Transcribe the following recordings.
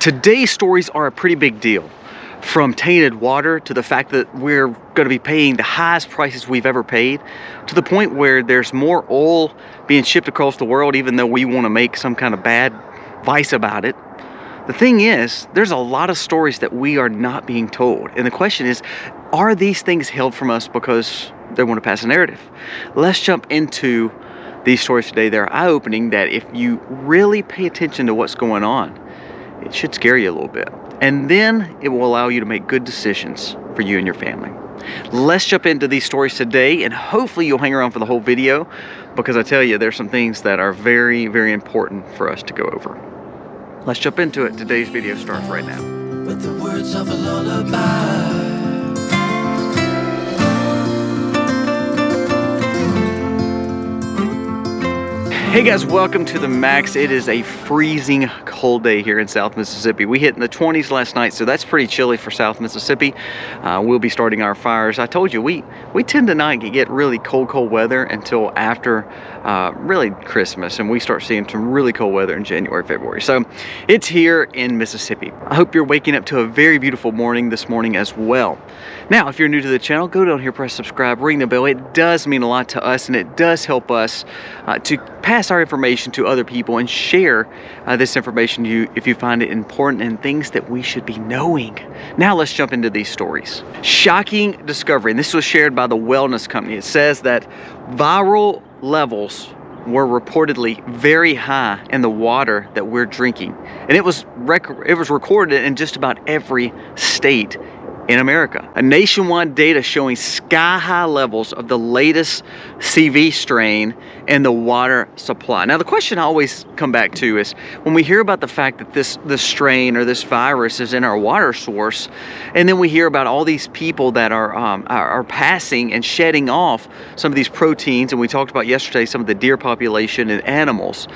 Today's stories are a pretty big deal. From tainted water to the fact that we're going to be paying the highest prices we've ever paid, to the point where there's more oil being shipped across the world, even though we want to make some kind of bad vice about it. The thing is, there's a lot of stories that we are not being told. And the question is, are these things held from us because they want to pass a narrative? Let's jump into these stories today. They're eye-opening, that if you really pay attention to what's going on, it should scare you a little bit. And then it will allow you to make good decisions for you and your family. Let's jump into these stories today, and hopefully you'll hang around for the whole video, because I tell you, there's some things that are very, very important for us to go over. Let's jump into it. Today's video starts right now. With the words of a lullaby. Hey guys, welcome to the Max. It is a freezing cold day here in South Mississippi. We hit in the 20s last night, so that's pretty chilly for South Mississippi. We'll be starting our fires. I told you, we tend to not get really cold weather until after really Christmas, and we start seeing some really cold weather in January, February. So it's here in Mississippi. I hope you're waking up to a very beautiful morning this morning as well. Now, if you're new to the channel, go down here, press subscribe, ring the bell. It does mean a lot to us, and it does help us to pass our information to other people and share this information to you if you find it important and things that we should be knowing. Now let's jump into these stories. Shocking discovery, and this was shared by the wellness company. It says that viral levels were reportedly very high in the water that we're drinking, and it was recorded in just about every state in America. A nationwide data showing sky-high levels of the latest CV strain in the water supply. Now, the question I always come back to is, when we hear about the fact that this strain or this virus is in our water source, and then we hear about all these people that are passing and shedding off some of these proteins, and we talked about yesterday some of the deer population and animals.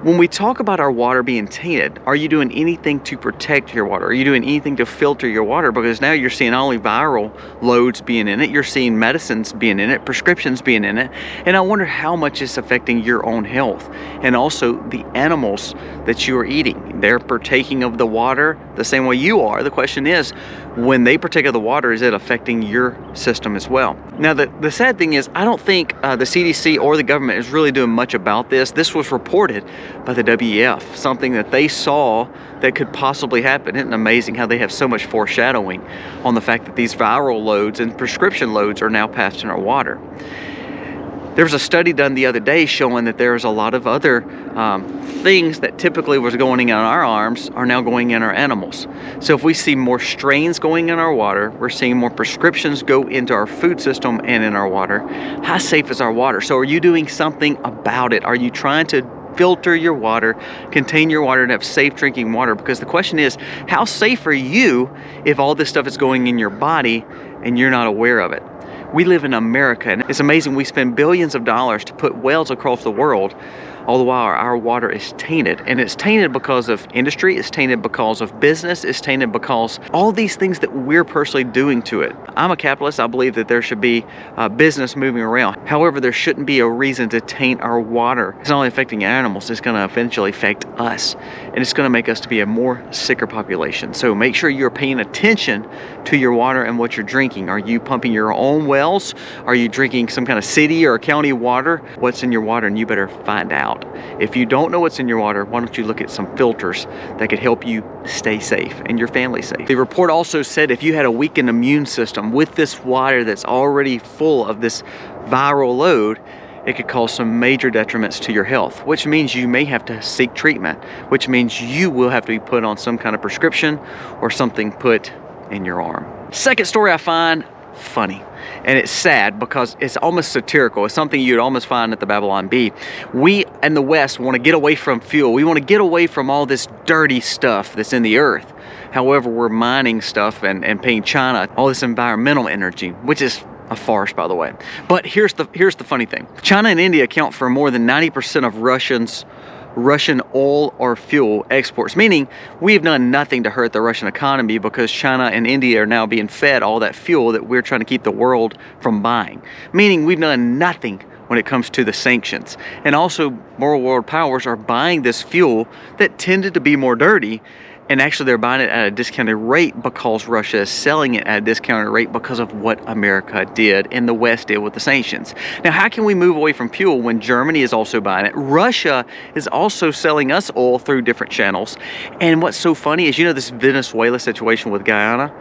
When we talk about our water being tainted, are you doing anything to protect your water? Are you doing anything to filter your water? Because now you're seeing not only viral loads being in it, you're seeing medicines being in it, prescriptions being in it, and I wonder how much it's affecting your own health and also the animals that you are eating. They're partaking of the water the same way you are. The question is, when they partake of the water, is it affecting your system as well? Now, the sad thing is, I don't think the CDC or the government is really doing much about this. This was reported by the WEF, something that they saw that could possibly happen. Isn't it amazing how they have so much foreshadowing on the fact that these viral loads and prescription loads are now passed in our water? There was a study done the other day showing that there's a lot of other things that typically was going in our arms are now going in our animals. So if we see more strains going in our water, we're seeing more prescriptions go into our food system and in our water. How safe is our water? So are you doing something about it? Are you trying to filter your water, contain your water, and have safe drinking water? Because the question is, how safe are you if all this stuff is going in your body and you're not aware of it? We live in America, and it's amazing. We spend billions of dollars to put wells across the world, all the while our water is tainted. And it's tainted because of industry, it's tainted because of business, it's tainted because all these things that we're personally doing to it. I'm a capitalist. I believe that there should be business moving around. However, there shouldn't be a reason to taint our water. It's not only affecting animals, it's going to eventually affect us, and it's going to make us to be a more sicker population. So make sure you're paying attention to your water and what you're drinking. Are you pumping your own wells? Are you drinking some kind of city or county water? What's in your water? And you better find out. If you don't know what's in your water, why don't you look at some filters that could help you stay safe and your family safe. The report also said if you had a weakened immune system with this water that's already full of this viral load, it could cause some major detriments to your health, which means you may have to seek treatment, which means you will have to be put on some kind of prescription or something put in your arm. Second story I find funny, and it's sad because it's almost satirical. It's something you'd almost find at the Babylon Bee. We in the West want to get away from fuel. We want to get away from all this dirty stuff that's in the earth. However, we're mining stuff and paying China all this environmental energy, which is a farce, by the way. But here's the funny thing. China and India account for more than 90% of Russian oil or fuel exports, meaning we have done nothing to hurt the Russian economy because China and India are now being fed all that fuel that we're trying to keep the world from buying, meaning we've done nothing when it comes to the sanctions. And also more world powers are buying this fuel that tended to be more dirty And actually they're buying it at a discounted rate because Russia is selling it at a discounted rate because of what America did and the West did with the sanctions. Now, how can we move away from fuel when Germany is also buying it? Russia is also selling us oil through different channels. And what's so funny is, you know, this Venezuela situation with Guyana,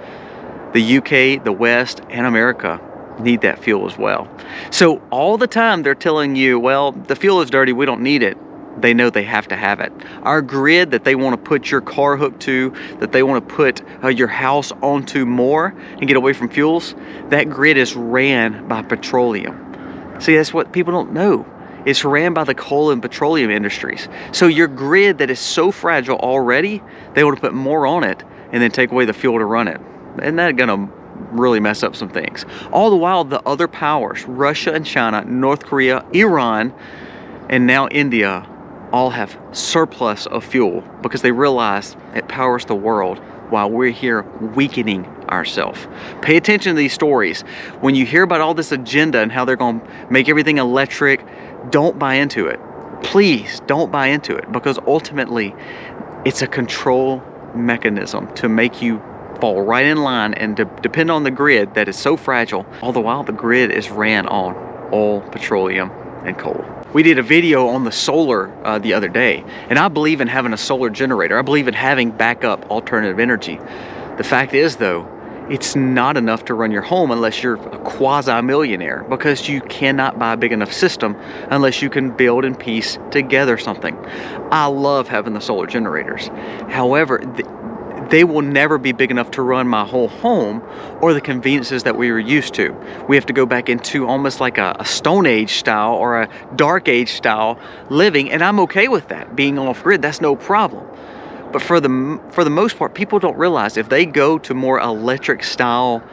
the UK, the West, and America need that fuel as well. So all the time they're telling you, well, the fuel is dirty, we don't need it. They know they have to have it. Our grid that they want to put your car hooked to, that they want to put your house onto more and get away from fuels, that grid is ran by petroleum. See, that's what people don't know. It's ran by the coal and petroleum industries. So your grid that is so fragile already, they want to put more on it and then take away the fuel to run it. Isn't that gonna really mess up some things? All the while, the other powers, Russia and China, North Korea, Iran, and now India, all have surplus of fuel because they realize it powers the world while we're here weakening ourselves. Pay attention to these stories. When you hear about all this agenda and how they're going to make everything electric, don't buy into it. Please don't buy into it, because ultimately it's a control mechanism to make you fall right in line and depend on the grid that is so fragile. All the while, the grid is ran on oil, petroleum, and coal. We did a video on the solar the other day, and I believe in having a solar generator. I believe in having backup alternative energy. The fact is, though, it's not enough to run your home unless you're a quasi-millionaire, because you cannot buy a big enough system unless you can build and piece together something. I love having the solar generators. However, they will never be big enough to run my whole home or the conveniences that we were used to. We have to go back into almost like a Stone Age style or a Dark Age style living, and I'm okay with that. Being off grid, that's no problem. But for the most part, people don't realize if they go to more electric style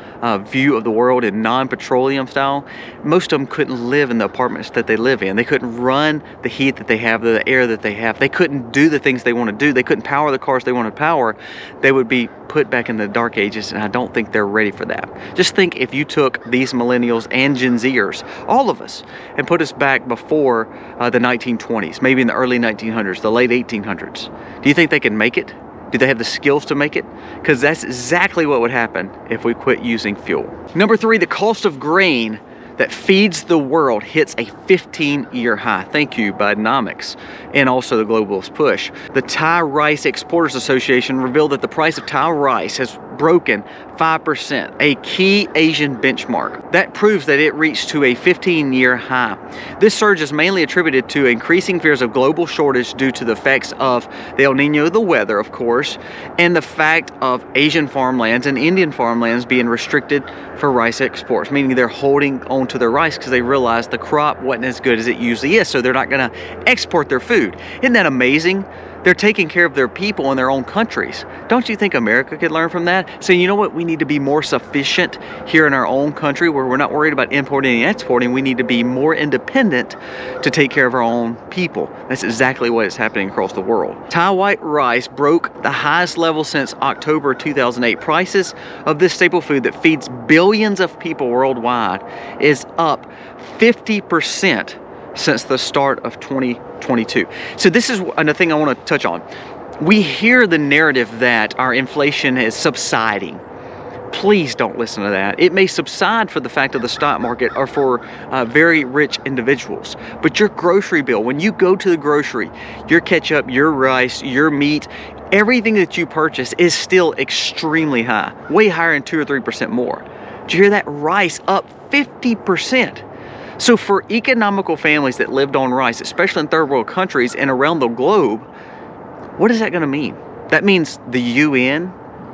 view of the world and non-petroleum style, most of them couldn't live in the apartments that they live in. They couldn't run the heat that they have, the air that they have. They couldn't do the things they want to do. They couldn't power the cars they want to power. They would be put back in the dark ages, and I don't think they're ready for that. Just think if you took these millennials and Gen Zers, all of us, and put us back before the 1920s, maybe in the early 1900s, the late 1800s. Do you think they can make it? Do they have the skills to make it? Because that's exactly what would happen if we quit using fuel. Number 3, the cost of grain that feeds the world hits a 15-year high. Thank you, Bidenomics, and also the globalist push. The Thai Rice Exporters Association revealed that the price of Thai rice has broken 5%, a key Asian benchmark. That proves that it reached to a 15-year high. This surge is mainly attributed to increasing fears of global shortage due to the effects of the El Nino, the weather, of course, and the fact of Asian farmlands and Indian farmlands being restricted for rice exports, meaning they're holding on to their rice because they realize the crop wasn't as good as it usually is, so they're not going to export their food. Isn't that amazing? They're taking care of their people in their own countries. Don't you think America could learn from that? So you know what? We need to be more sufficient here in our own country where we're not worried about importing and exporting. We need to be more independent to take care of our own people. That's exactly what is happening across the world. Thai white rice broke the highest level since October 2008. Prices of this staple food that feeds billions of people worldwide is up 50% since the start of 2022. So this is another thing I want to touch on. We hear the narrative that our inflation is subsiding. Please don't listen to that. It may subside for the fact of the stock market or for very rich individuals. But your grocery bill, when you go to the grocery, your ketchup, your rice, your meat, everything that you purchase is still extremely high, way higher than 2 or 3% more. Did you hear that? Rice up 50%. So for economical families that lived on rice, especially in third world countries and around the globe, what is that going to mean? That means the UN,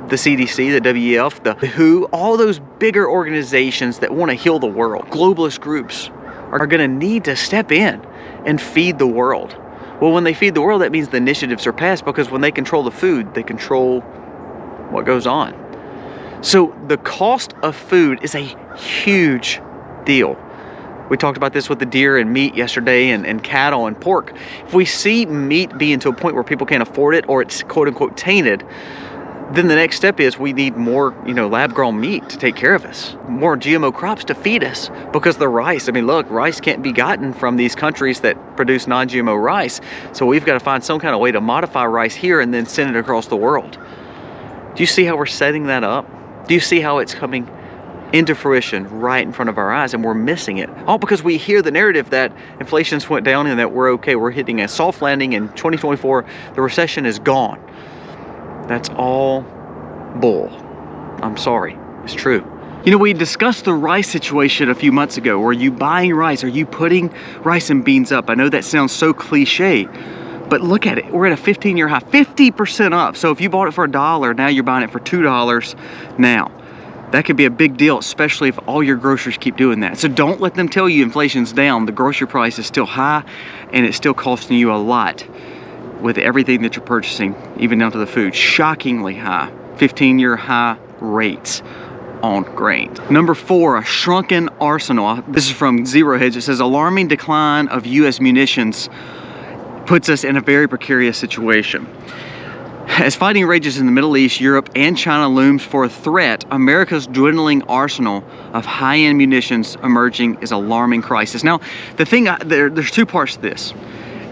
the CDC, the WEF, the WHO, all those bigger organizations that want to heal the world, globalist groups, are going to need to step in and feed the world. Well, when they feed the world, that means the initiatives are passed, because when they control the food, they control what goes on. So the cost of food is a huge deal. We talked about this with the deer and meat yesterday, and cattle and pork. If we see meat being to a point where people can't afford it, or it's quote unquote tainted, then the next step is we need more, lab-grown meat to take care of us, more GMO crops to feed us, because the rice, look, rice can't be gotten from these countries that produce non-GMO rice. So we've got to find some kind of way to modify rice here and then send it across the world. Do you see how we're setting that up? Do you see how it's coming into fruition right in front of our eyes, and we're missing it? All because we hear the narrative that inflation's went down and that we're okay, we're hitting a soft landing in 2024, the recession is gone. That's all bull. I'm sorry, it's true. You know, we discussed the rice situation a few months ago. Were you buying rice? Are you putting rice and beans up? I know that sounds so cliche, but look at it. We're at a 15-year high, 50% up. So if you bought it for $1, now you're buying it for $2 now. That could be a big deal, especially if all your grocers keep doing that. So don't let them tell you inflation's down. The grocery price is still high, and it's still costing you a lot with everything that you're purchasing, even down to the food. Shockingly high, 15-year high rates on grains. Number 4, a shrunken arsenal. This is from Zero Hedge. It says, alarming decline of U.S. munitions puts us in a very precarious situation. As fighting rages in the Middle East, Europe, and China looms for a threat, America's dwindling arsenal of high-end munitions emerging is alarming crisis. Now, the thing, there's 2 parts to this.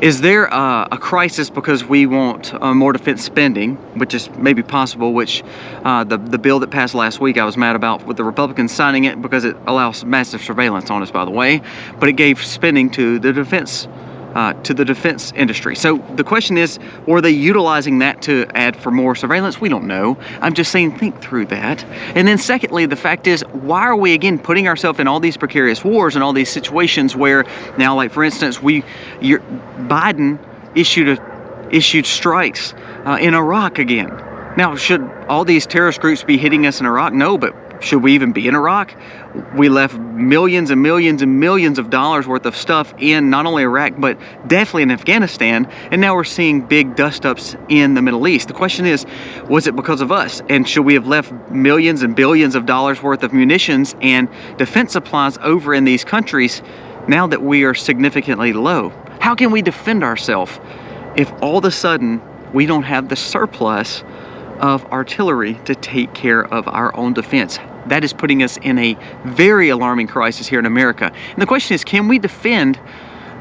Is there a crisis because we want more defense spending, which is maybe possible, which the bill that passed last week I was mad about with the Republicans signing it because it allows massive surveillance on us, by the way, but it gave spending to the defense industry. So the question is, were they utilizing that to add for more surveillance? We don't know. I'm just saying, think through that. And then secondly, the fact is, why are we again putting ourselves in all these precarious wars and all these situations where now, like for instance, Biden issued strikes in Iraq again. Now, should all these terrorist groups be hitting us in Iraq? No, but should we even be in Iraq? We left millions and millions and millions of dollars worth of stuff in not only Iraq, but definitely in Afghanistan. And now we're seeing big dust-ups in the Middle East. The question is, was it because of us? And should we have left millions and billions of dollars worth of munitions and defense supplies over in these countries now that we are significantly low? How can we defend ourselves if all of a sudden we don't have the surplus of artillery to take care of our own defense? That is putting us in a very alarming crisis here in America. And the question is, can we defend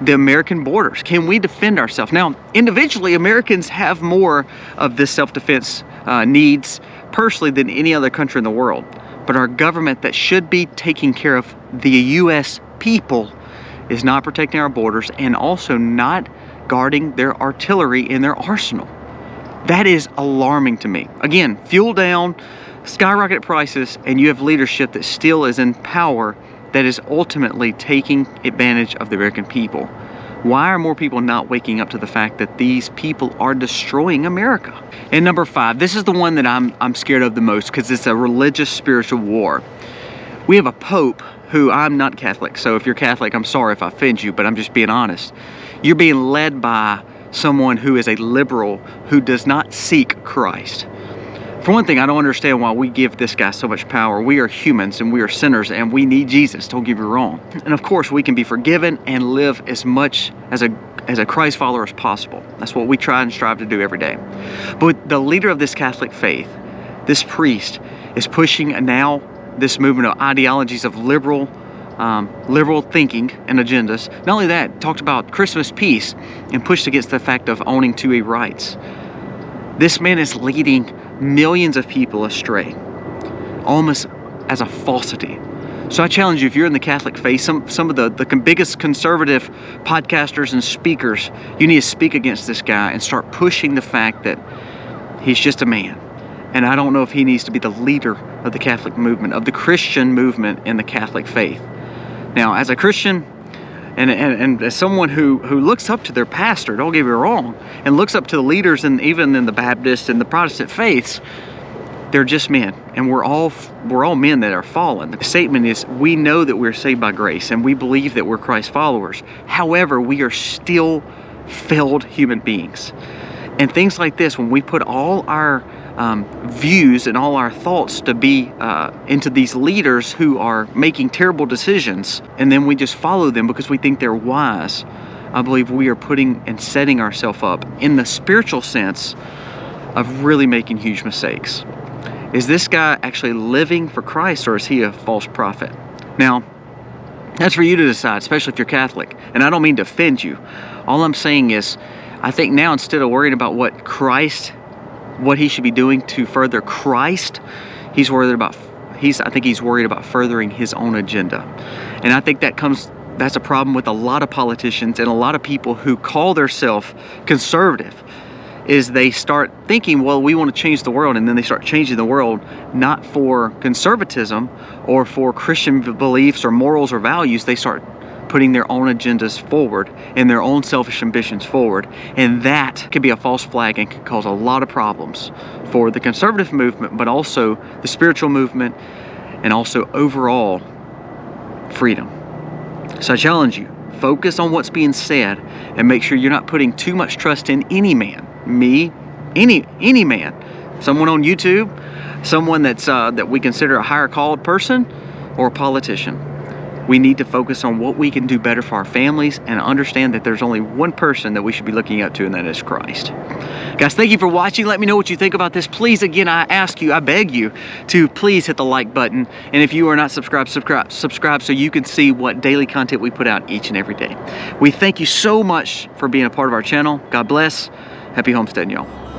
the American borders? Can we defend ourselves? Now, individually, Americans have more of this self-defense needs personally than any other country in the world. But our government that should be taking care of the U.S. people is not protecting our borders and also not guarding their artillery in their arsenal. That is alarming to me. Again, fuel down, skyrocketed prices, and you have leadership that still is in power that is ultimately taking advantage of the American people. Why are more people not waking up to the fact that these people are destroying America? And number 5, this is the one that I'm scared of the most because it's a religious spiritual war. We have a pope who, I'm not Catholic, so if you're Catholic, I'm sorry if I offend you, but I'm just being honest. You're being led by someone who is a liberal who does not seek Christ. For one thing, I don't understand why we give this guy so much power. We are humans and we are sinners and we need Jesus, don't get me wrong. And of course, we can be forgiven and live as much as a Christ follower as possible. That's what we try and strive to do every day. But the leader of this Catholic faith, this priest, is pushing now this movement of ideologies of liberal thinking and agendas. Not only that, talked about Christmas peace and pushed against the fact of owning 2A rights. This man is leading millions of people astray, almost as a falsity. So I challenge you, if you're in the Catholic faith, some of the biggest conservative podcasters and speakers, you need to speak against this guy and start pushing the fact that he's just a man. And I don't know if he needs to be the leader of the Catholic movement, of the Christian movement in the Catholic faith. Now, as a Christian and as someone who looks up to their pastor, don't get me wrong, and looks up to the leaders and even in the Baptist and the Protestant faiths, they're just men, and we're all men that are fallen. The statement is, we know that we're saved by grace, and we believe that we're Christ followers. However, we are still failed human beings. And things like this, when we put all our views and all our thoughts to be into these leaders who are making terrible decisions, and then we just follow them because we think they're wise, I believe we are putting and setting ourselves up in the spiritual sense of really making huge mistakes. Is this guy actually living for Christ, or is he a false prophet? Now, that's for you to decide, especially if you're Catholic. And I don't mean to offend you. All I'm saying is, I think now, instead of worrying about what Christ what he should be doing to further Christ. I think he's worried about furthering his own agenda. And I think that's a problem with a lot of politicians and a lot of people who call themselves conservative, is they start thinking, well, we want to change the world, and then they start changing the world not for conservatism or for Christian beliefs or morals or values. They start putting their own agendas forward and their own selfish ambitions forward, and that can be a false flag and can cause a lot of problems for the conservative movement, but also the spiritual movement, and also overall freedom. So I challenge you, focus on what's being said and make sure you're not putting too much trust in any man, me, any man, someone on YouTube, someone that's that we consider a higher called person, or a politician. We need to focus on what we can do better for our families and understand that there's only one person that we should be looking up to, and that is Christ. Guys, thank you for watching. Let me know what you think about this. Please, again, I beg you to please hit the like button. And if you are not subscribed, subscribe so you can see what daily content we put out each and every day. We thank you so much for being a part of our channel. God bless. Happy homesteading, y'all.